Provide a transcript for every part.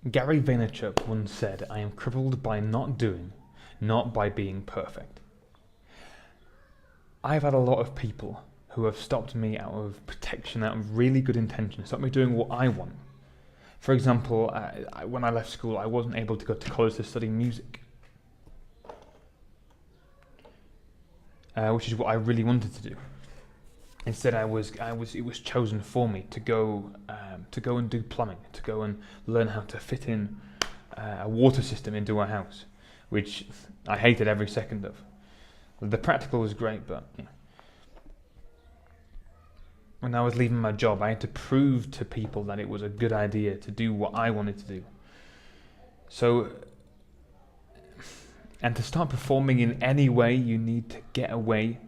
Gary Vaynerchuk once said, "I am crippled by not doing, not by being perfect." I've had a lot of people who have stopped me out of protection, out of really good intention, stopped me doing what I want. For example, when I left school, I wasn't able to go to college to study music, which is what I really wanted to do. Instead, it was chosen for me to go and do plumbing, to go and learn how to fit in a water system into a house, which I hated every second of. The practical was great, but when I was leaving my job, I had to prove to people that it was a good idea to do what I wanted to do. So, and to start performing in any way, you need to get away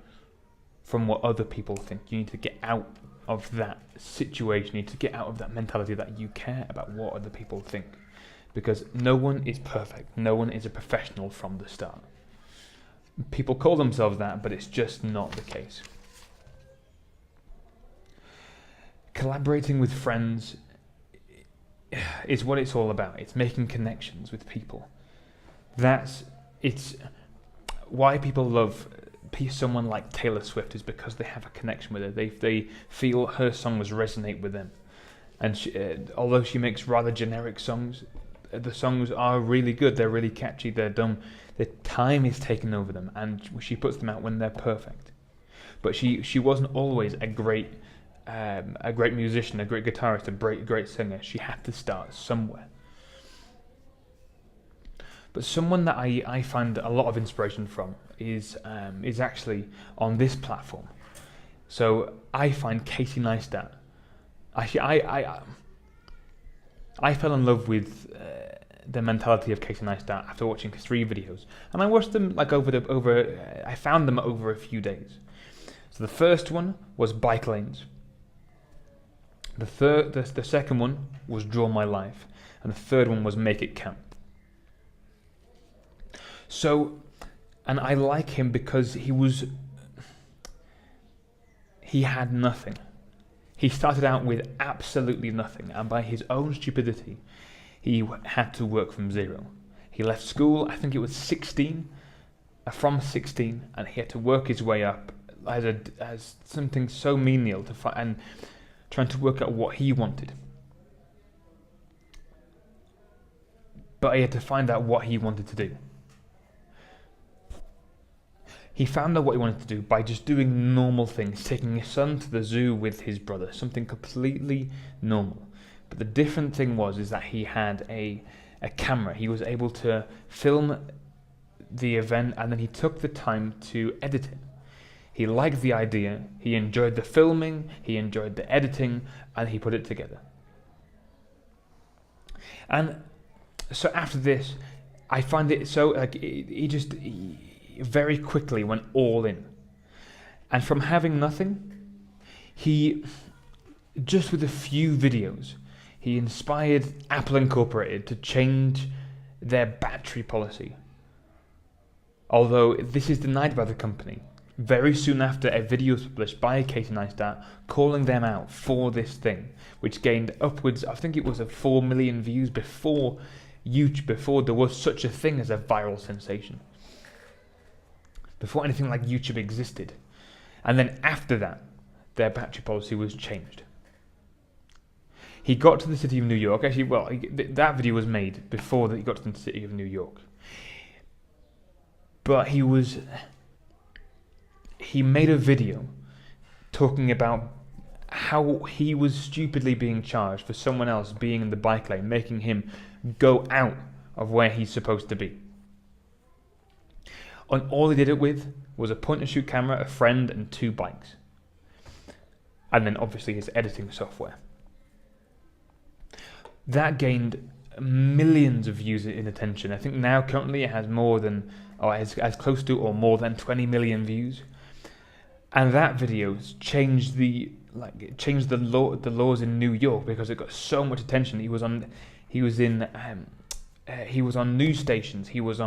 from what other people think. You need to get out of that situation. You need to get out of that mentality that you care about what other people think. Because no one is perfect. No one is a professional from the start. People call themselves that, but it's just not the case. Collaborating with friends is what it's all about. It's making connections with people. It's why people love someone like Taylor Swift, is because they have a connection with her. They feel her songs resonate with them. And although she makes rather generic songs, the songs are really good. They're really catchy. They're dumb. The time is taken over them, and she puts them out when they're perfect. But she wasn't always a great musician, a great guitarist, a great singer. She had to start somewhere. But someone that I find a lot of inspiration from is actually on this platform. So I find Casey Neistat. Actually, I fell in love with the mentality of Casey Neistat after watching 3 videos, and I watched them like I found them over a few days. So the first one was bike lanes. The second one was draw my life, and the third one was make it count. So, and I like him because he had nothing. He started out with absolutely nothing, and by his own stupidity, he had to work from zero. He left school, I think it was 16, from 16, and he had to work his way up as something so menial and trying to work out what he wanted. But he had to find out what he wanted to do. He found out what he wanted to do by just doing normal things, taking his son to the zoo with his brother, something completely normal. But the different thing is that he had a camera. He was able to film the event, and then he took the time to edit it. He liked the idea, he enjoyed the filming, he enjoyed the editing, and he put it together. And so after this, I find it so, he very quickly went all in. And from having nothing, he, just with a few videos, he inspired Apple Incorporated to change their battery policy. Although this is denied by the company. Very soon after, a video was published by Casey Neistat calling them out for this thing, which gained upwards, I think it was 4 million views before there was such a thing as a viral sensation. Before anything like YouTube existed. And then after that, their battery policy was changed. He got to the city of New York. Actually, that video was made before that he got to the city of New York. But he made a video talking about how he was stupidly being charged for someone else being in the bike lane, making him go out of where he's supposed to be. And all he did it with was a point-and-shoot camera, a friend, and 2 bikes. And then obviously his editing software. That gained millions of views in attention. I think now currently it has as close to or more than 20 million views. And that video changed the laws in New York because it got so much attention. He was on news stations. He was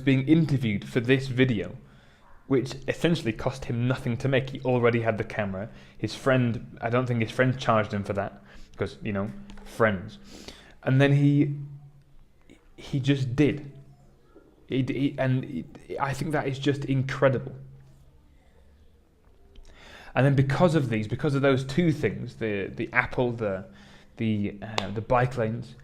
being interviewed for this video, which essentially cost him nothing to make. He already had the camera. His friend, I don't think his friend charged him for that, because, you know, friends. And then he just did. I think that is just incredible. And then because of those two things, the Apple, the bike lanes,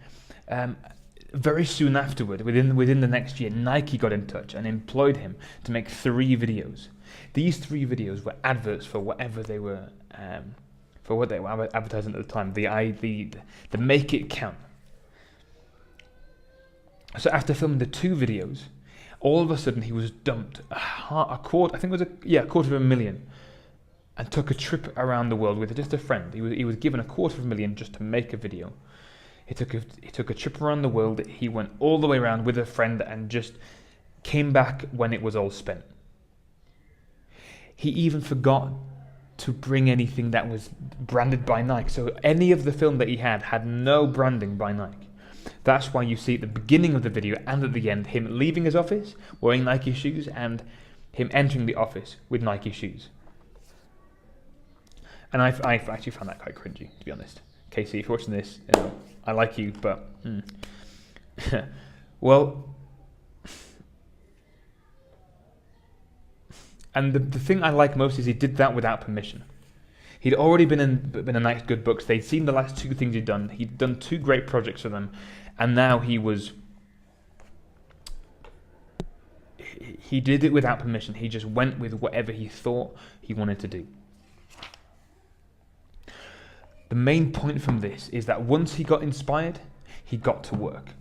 very soon afterward, within the next year, Nike got in touch and employed him to make 3 videos. These 3 videos were adverts for whatever they were, for what they were advertising at the time. The Make It Count. So after filming the 2 videos, all of a sudden he was dumped a quarter. I think it was a quarter of a million, and took a trip around the world with just a friend. He was given a $250,000 just to make a video. He took a trip around the world. He went all the way around with a friend and just came back when it was all spent. He even forgot to bring anything that was branded by Nike. So any of the film that he had no branding by Nike. That's why you see at the beginning of the video and at the end him leaving his office wearing Nike shoes and him entering the office with Nike shoes. And I've actually found that quite cringy, to be honest. Casey, if you're watching this, you know, I like you, but well, and the thing I like most is he did that without permission. He'd already been in a Nike's good books. They'd seen the last 2 things he'd done. He'd done 2 great projects for them, and now he did it without permission. He just went with whatever he thought he wanted to do. The main point from this is that once he got inspired, he got to work.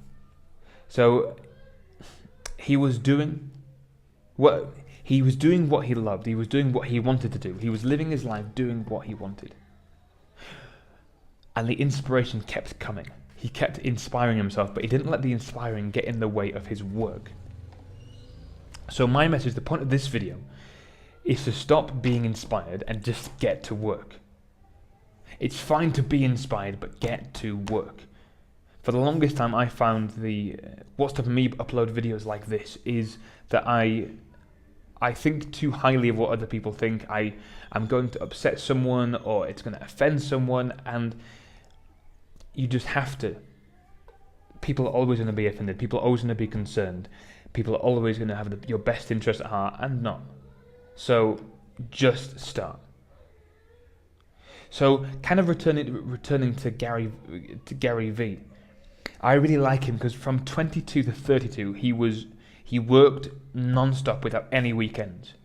So he was doing what he loved. He was doing what he wanted to do. He was living his life doing what he wanted. And the inspiration kept coming. He kept inspiring himself, but he didn't let the inspiring get in the way of his work. So my message, the point of this video, is to stop being inspired and just get to work. It's fine to be inspired, but get to work. For the longest time, I found what stopped me upload videos like this is that I think too highly of what other people think. I'm going to upset someone, or it's going to offend someone, and you just have to. People are always going to be offended. People are always going to be concerned. People are always going to have your best interest at heart, and not. So just start. So, kind of returning to Gary V. I really like him because from 22 to 32, he worked non-stop without any weekends.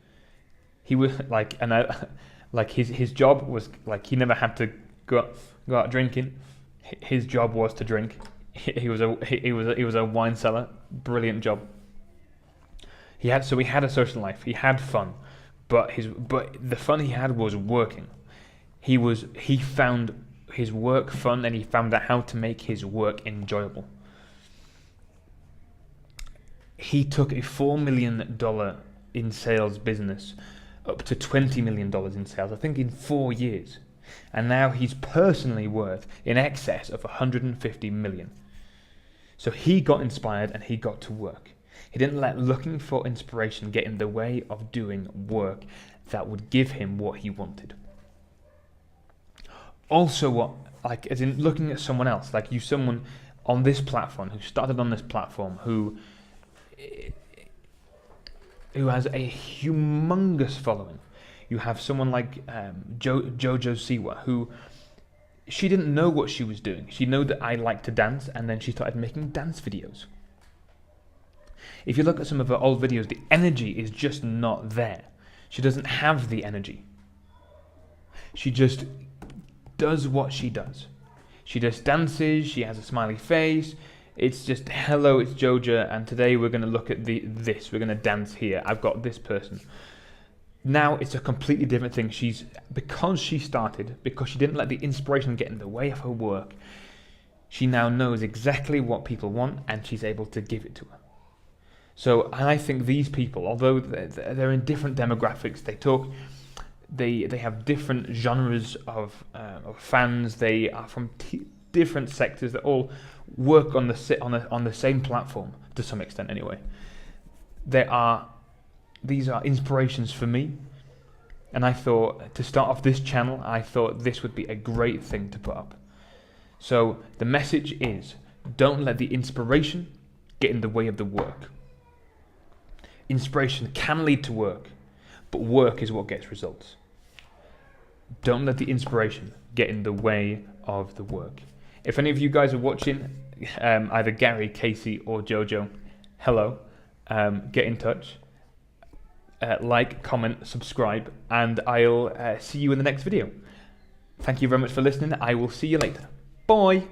He was his job was like he never had to go out drinking. His job was to drink. He was a wine cellar. Brilliant job. He had a social life. He had fun, but the fun he had was working. He found his work fun, and he found out how to make his work enjoyable. He took a $4 million in sales business up to $20 million in sales, I think in 4 years. And now he's personally worth in excess of $150 million. So he got inspired and he got to work. He didn't let looking for inspiration get in the way of doing work that would give him what he wanted. Also, as in looking at someone else, like someone on this platform who started on this platform, who has a humongous following. You have someone like Jojo Siwa, who she didn't know what she was doing. She knew that I like to dance, and then she started making dance videos. If you look at some of her old videos, the energy is just not there. She doesn't have the energy. She just does what she does. She just dances, she has a smiley face. It's just, hello, it's Jojo, and today we're going to look at this. We're going to dance here. I've got this person. Now it's a completely different thing. Because she didn't let the inspiration get in the way of her work, she now knows exactly what people want, and she's able to give it to her. So I think these people, although they're in different demographics, they have different genres of fans. They are from different sectors that all work on the same platform to some extent. Anyway, they are these are inspirations for me. And I thought, to start off this channel, I thought this would be a great thing to put up. So the message is, don't let the inspiration get in the way of the work. Inspiration can lead to work, but work is what gets results. Don't let the inspiration get in the way of the work. If any of you guys are watching, either Gary, Casey, or Jojo, hello, get in touch. Like, comment, subscribe, and I'll see you in the next video. Thank you very much for listening. I will see you later. Bye.